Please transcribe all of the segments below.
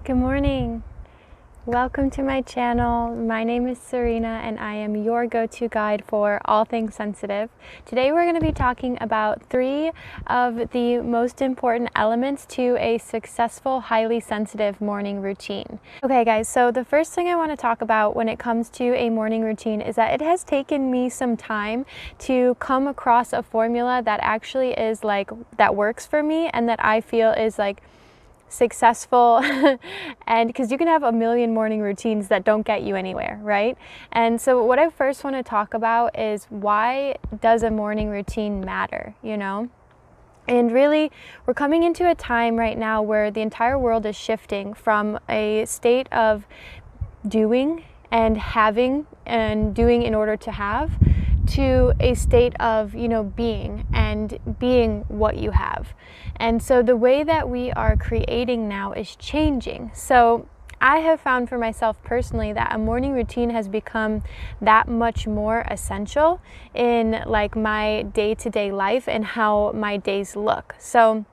Good morning. Welcome to my channel. My name is Serena and I am your go-to guide for all things sensitive. Today we're going to be talking about 3 of the most important elements to a successful, highly sensitive morning routine. Okay guys, so the first thing I want to talk about when it comes to a morning routine is that it has taken me some time to come across a formula that actually is that works for me and that I feel is successful. And because you can have a million morning routines that don't get you anywhere, right? And so what I first want to talk about is, why does a morning routine matter, And really, we're coming into a time right now where the entire world is shifting from a state of doing and having and doing in order to have, to a state of, being and being what you have. And so the way that we are creating now is changing. So I have found for myself personally that a morning routine has become that much more essential in my day-to-day life and how my days look. So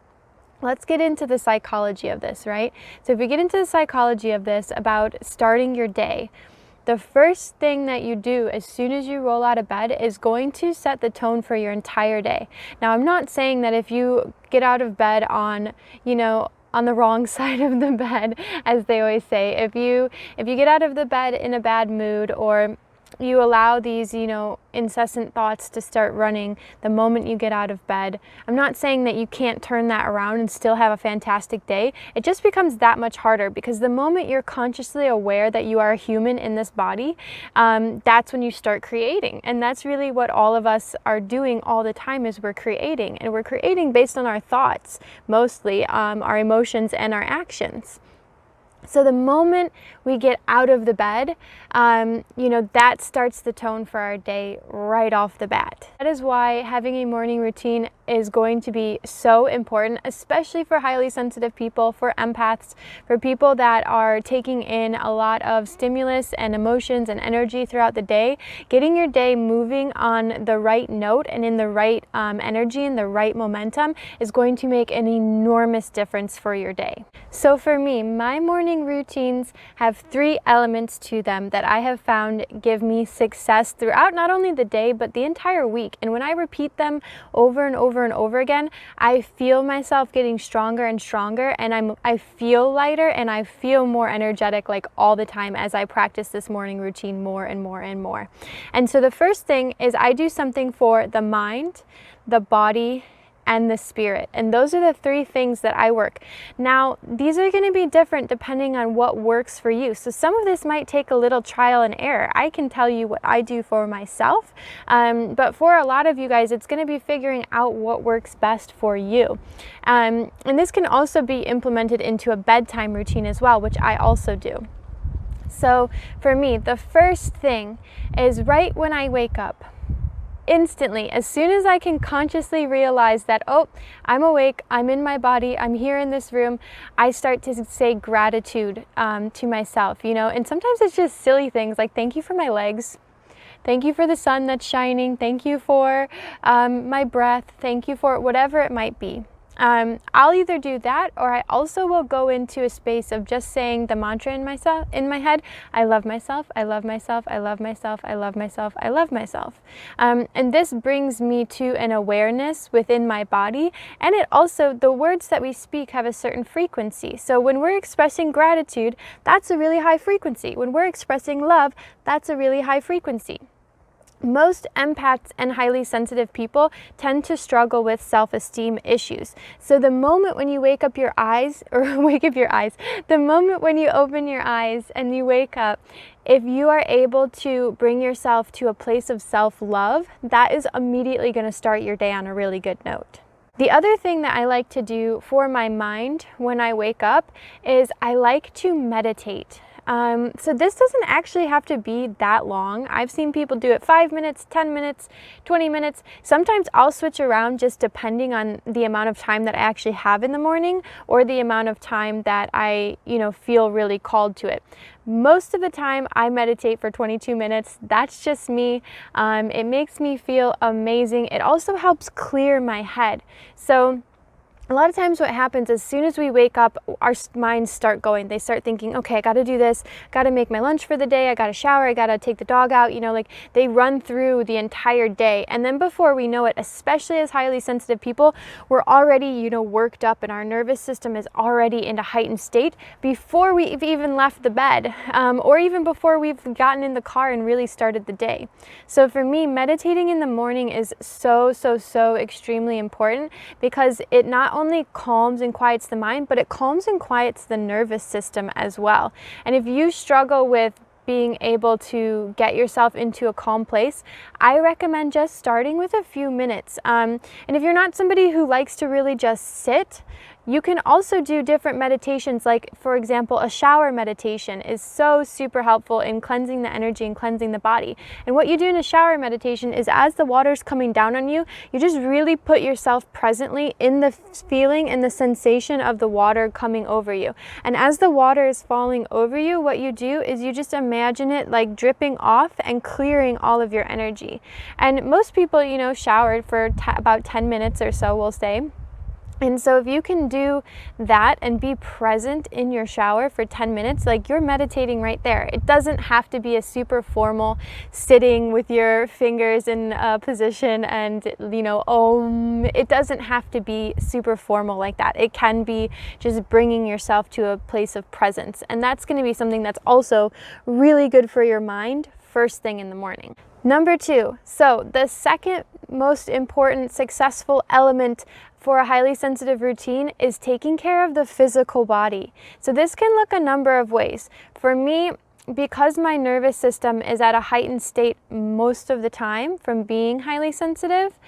let's get into the psychology of this, right? So if we get into the psychology of this about starting your day, the first thing that you do as soon as you roll out of bed is going to set the tone for your entire day. Now, I'm not saying that if you get out of bed on the wrong side of the bed, as they always say, if you get out of the bed in a bad mood, or you allow these, incessant thoughts to start running the moment you get out of bed. I'm not saying that you can't turn that around and still have a fantastic day. It just becomes that much harder, because the moment you're consciously aware that you are a human in this body, that's when you start creating. And that's really what all of us are doing all the time, is we're creating. And we're creating based on our thoughts, mostly our emotions and our actions. So the moment we get out of the bed, that starts the tone for our day right off the bat. That is why having a morning routine is going to be so important, especially for highly sensitive people, for empaths, for people that are taking in a lot of stimulus and emotions and energy throughout the day. Getting your day moving on the right note and in the right energy and the right momentum is going to make an enormous difference for your day. So for me, my morning routines have 3 elements to them that I have found give me success throughout not only the day, but the entire week. And when I repeat them over and over and over again, I feel myself getting stronger and stronger, and I feel lighter and I feel more energetic all the time as I practice this morning routine more and more and more. And so the first thing is, I do something for the mind, the body, and the spirit. And those are the 3 things that I work. Now, these are going to be different depending on what works for you. So some of this might take a little trial and error. I can tell you what I do for myself, but for a lot of you guys, it's going to be figuring out what works best for you. And this can also be implemented into a bedtime routine as well, which I also do. So for me, the first thing is right when I wake up. Instantly, as soon as I can consciously realize that, oh, I'm awake, I'm in my body, I'm here in this room, I start to say gratitude to myself, and sometimes it's just silly things like, thank you for my legs, thank you for the sun that's shining, thank you for my breath, thank you for whatever it might be. I'll either do that, or I also will go into a space of just saying the mantra in my head. I love myself, I love myself, I love myself, I love myself, I love myself. And this brings me to an awareness within my body. And it also, the words that we speak have a certain frequency. So when we're expressing gratitude, that's a really high frequency. When we're expressing love, that's a really high frequency. Most empaths and highly sensitive people tend to struggle with self-esteem issues. So the moment when you the moment when you open your eyes and you wake up, if you are able to bring yourself to a place of self-love, that is immediately going to start your day on a really good note. The other thing that I like to do for my mind when I wake up is I like to meditate. So this doesn't actually have to be that long. I've seen people do it 5 minutes, 10 minutes, 20 minutes. Sometimes I'll switch around just depending on the amount of time that I actually have in the morning, or the amount of time that I, feel really called to it. Most of the time I meditate for 22 minutes. That's just me. It makes me feel amazing. It also helps clear my head. So a lot of times what happens as soon as we wake up, our minds start going. They start thinking, okay, I got to do this, got to make my lunch for the day, I got to shower, I got to take the dog out, like they run through the entire day. And then before we know it, especially as highly sensitive people, we're already, worked up, and our nervous system is already in a heightened state before we've even left the bed, or even before we've gotten in the car and really started the day. So for me, meditating in the morning is so extremely important, because it not only calms and quiets the mind, but it calms and quiets the nervous system as well. And if you struggle with being able to get yourself into a calm place, I recommend just starting with a few minutes. And if you're not somebody who likes to really just sit, you can also do different meditations, like, for example, a shower meditation is so super helpful in cleansing the energy and cleansing the body. And what you do in a shower meditation is, as the water's coming down on you, you just really put yourself presently in the feeling and the sensation of the water coming over you. And as the water is falling over you, what you do is you just imagine it like dripping off and clearing all of your energy. And most people, showered for about 10 minutes or so, we'll say. And so if you can do that and be present in your shower for 10 minutes, like, you're meditating right there. It doesn't have to be a super formal sitting with your fingers in a position and, it doesn't have to be super formal like that. It can be just bringing yourself to a place of presence. And that's going to be something that's also really good for your mind first thing in the morning. Number 2, so the second most important successful element for a highly sensitive routine is taking care of the physical body. So this can look a number of ways. For me, because my nervous system is at a heightened state most of the time from being highly sensitive,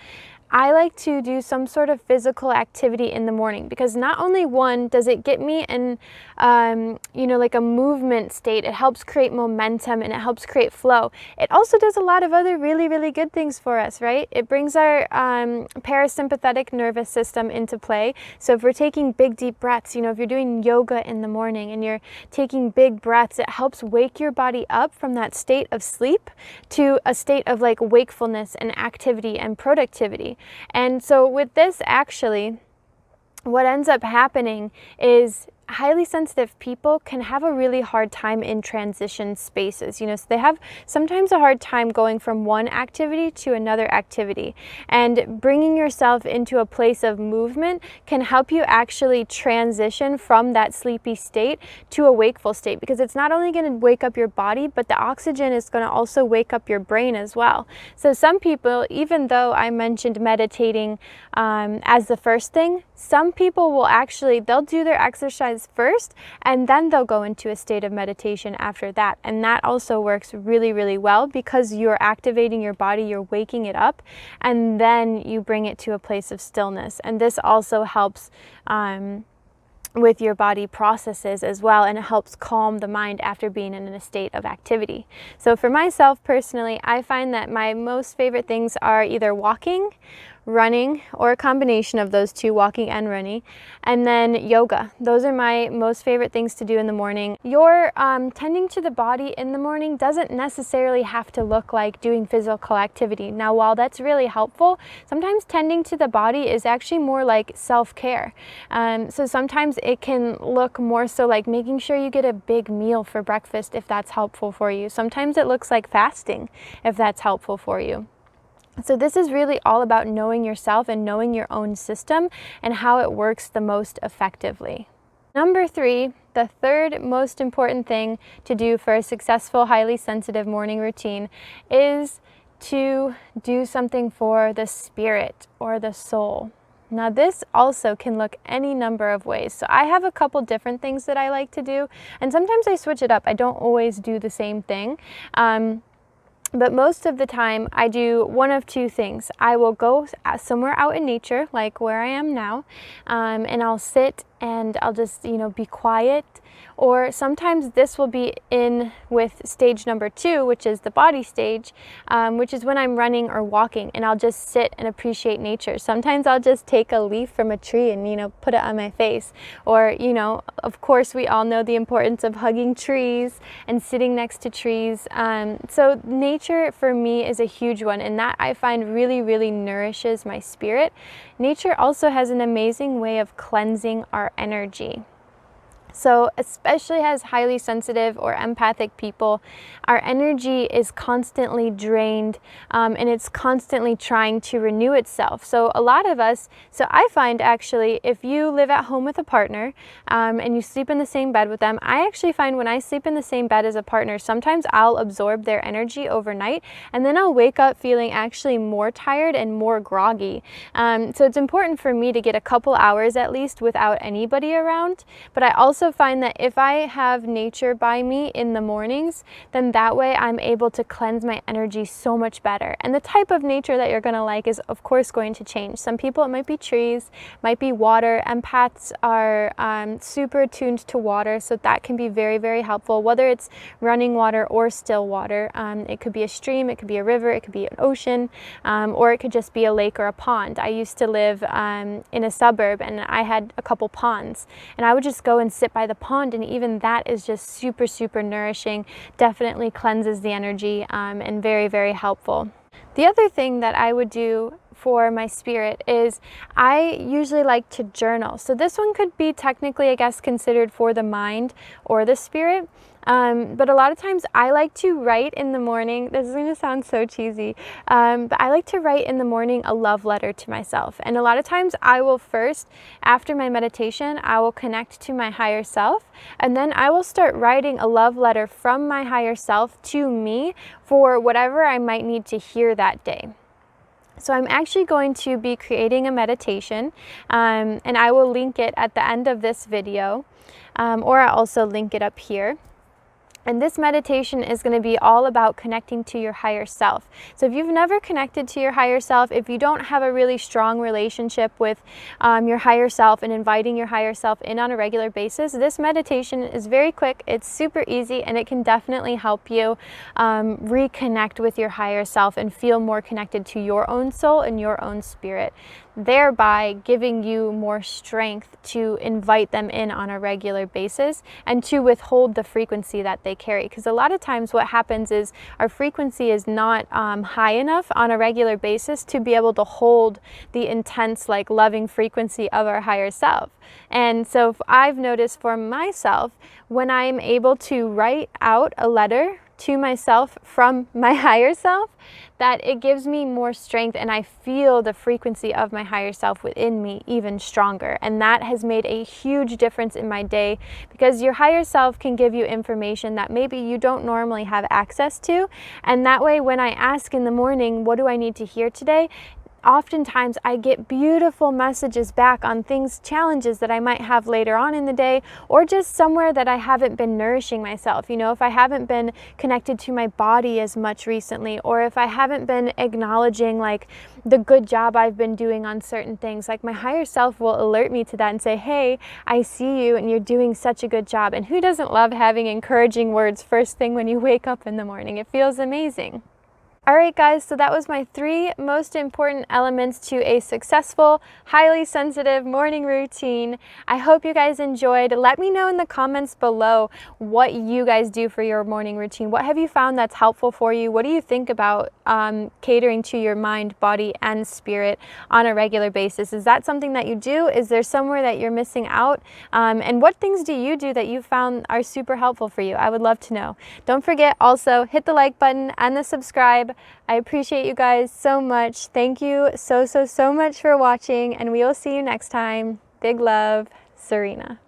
I like to do some sort of physical activity in the morning, because not only one does it get me in, like a movement state, it helps create momentum and it helps create flow. It also does a lot of other really good things for us, right? It brings our parasympathetic nervous system into play. So if we're taking big deep breaths, if you're doing yoga in the morning and you're taking big breaths, it helps wake your body up from that state of sleep to a state of like wakefulness and activity and productivity. And so with this, actually, what ends up happening is highly sensitive people can have a really hard time in transition spaces. So they have sometimes a hard time going from one activity to another activity. And bringing yourself into a place of movement can help you actually transition from that sleepy state to a wakeful state, because it's not only going to wake up your body, but the oxygen is going to also wake up your brain as well. So some people, even though I mentioned meditating as the first thing, some people will actually, they'll do their exercise first and then they'll go into a state of meditation after that. And that also works really well, because you're activating your body, you're waking it up, and then you bring it to a place of stillness. And this also helps with your body processes as well, and it helps calm the mind after being in a state of activity. So for myself personally, I find that my most favorite things are either walking, running, or a combination of those two, walking and running, and then yoga. Those are my most favorite things to do in the morning. Your tending to the body in the morning doesn't necessarily have to look like doing physical activity. Now, while that's really helpful, sometimes tending to the body is actually more like self-care. So sometimes it can look more so like making sure you get a big meal for breakfast if that's helpful for you. Sometimes it looks like fasting if that's helpful for you. So this is really all about knowing yourself and knowing your own system and how it works the most effectively. Number 3, the third most important thing to do for a successful, highly sensitive morning routine is to do something for the spirit or the soul. Now this also can look any number of ways. So I have a couple different things that I like to do, and sometimes I switch it up. I don't always do the same thing. But most of the time I do one of two things. I will go somewhere out in nature, like where I am now, and I'll sit and I'll just, be quiet. Or sometimes this will be in with stage number 2, which is the body stage, which is when I'm running or walking, and I'll just sit and appreciate nature. Sometimes I'll just take a leaf from a tree and, put it on my face. Or, of course, we all know the importance of hugging trees and sitting next to trees. So nature for me is a huge one, and that I find really, really nourishes my spirit. Nature also has an amazing way of cleansing our energy. So especially as highly sensitive or empathic people, our energy is constantly drained, and it's constantly trying to renew itself. So a lot of us, I find actually, if you live at home with a partner and you sleep in the same bed with them, I actually find when I sleep in the same bed as a partner, sometimes I'll absorb their energy overnight, and then I'll wake up feeling actually more tired and more groggy. So it's important for me to get a couple hours at least without anybody around, but I also find that if I have nature by me in the mornings, then that way I'm able to cleanse my energy so much better. And the type of nature that you're going to like is of course going to change. Some people it might be trees, might be water. Empaths are super attuned to water, so that can be very, very helpful, whether it's running water or still water. It could be a stream, it could be a river, it could be an ocean, or it could just be a lake or a pond. I used to live in a suburb, and I had a couple ponds, and I would just go and sit by the pond, and even that is just super, super nourishing, definitely cleanses the energy, and very, very helpful. The other thing that I would do for my spirit is I usually like to journal. So this one could be technically, I guess, considered for the mind or the spirit. But a lot of times I like to write in the morning. This is going to sound so cheesy, but I like to write in the morning a love letter to myself. And a lot of times I will first, after my meditation, I will connect to my higher self, and then I will start writing a love letter from my higher self to me for whatever I might need to hear that day. So I'm actually going to be creating a meditation, and I will link it at the end of this video, or I'll also link it up here. And this meditation is going to be all about connecting to your higher self. So if you've never connected to your higher self, if you don't have a really strong relationship with your higher self and inviting your higher self in on a regular basis, this meditation is very quick, it's super easy, and it can definitely help you reconnect with your higher self and feel more connected to your own soul and your own spirit, thereby giving you more strength to invite them in on a regular basis and to withhold the frequency that they carry. Because a lot of times what happens is our frequency is not high enough on a regular basis to be able to hold the intense, like, loving frequency of our higher self. And so I've noticed for myself, when I'm able to write out a letter to myself from my higher self, that it gives me more strength, and I feel the frequency of my higher self within me even stronger. And that has made a huge difference in my day, because your higher self can give you information that maybe you don't normally have access to. And that way, when I ask in the morning, what do I need to hear today? Oftentimes I get beautiful messages back on things, challenges that I might have later on in the day, or just somewhere that I haven't been nourishing myself. You know, if I haven't been connected to my body as much recently, or if I haven't been acknowledging like the good job I've been doing on certain things, like my higher self will alert me to that and say, hey, I see you and you're doing such a good job. And who doesn't love having encouraging words first thing when you wake up in the morning? It feels amazing. Alright guys, so that was my 3 most important elements to a successful, highly sensitive morning routine. I hope you guys enjoyed. Let me know in the comments below what you guys do for your morning routine. What have you found that's helpful for you? What do you think about catering to your mind, body, and spirit on a regular basis? Is that something that you do? Is there somewhere that you're missing out? And what things do you do that you found are super helpful for you? I would love to know. Don't forget also, hit the like button and the subscribe. I appreciate you guys so much. Thank you so much for watching, and we will see you next time. Big love, Serena.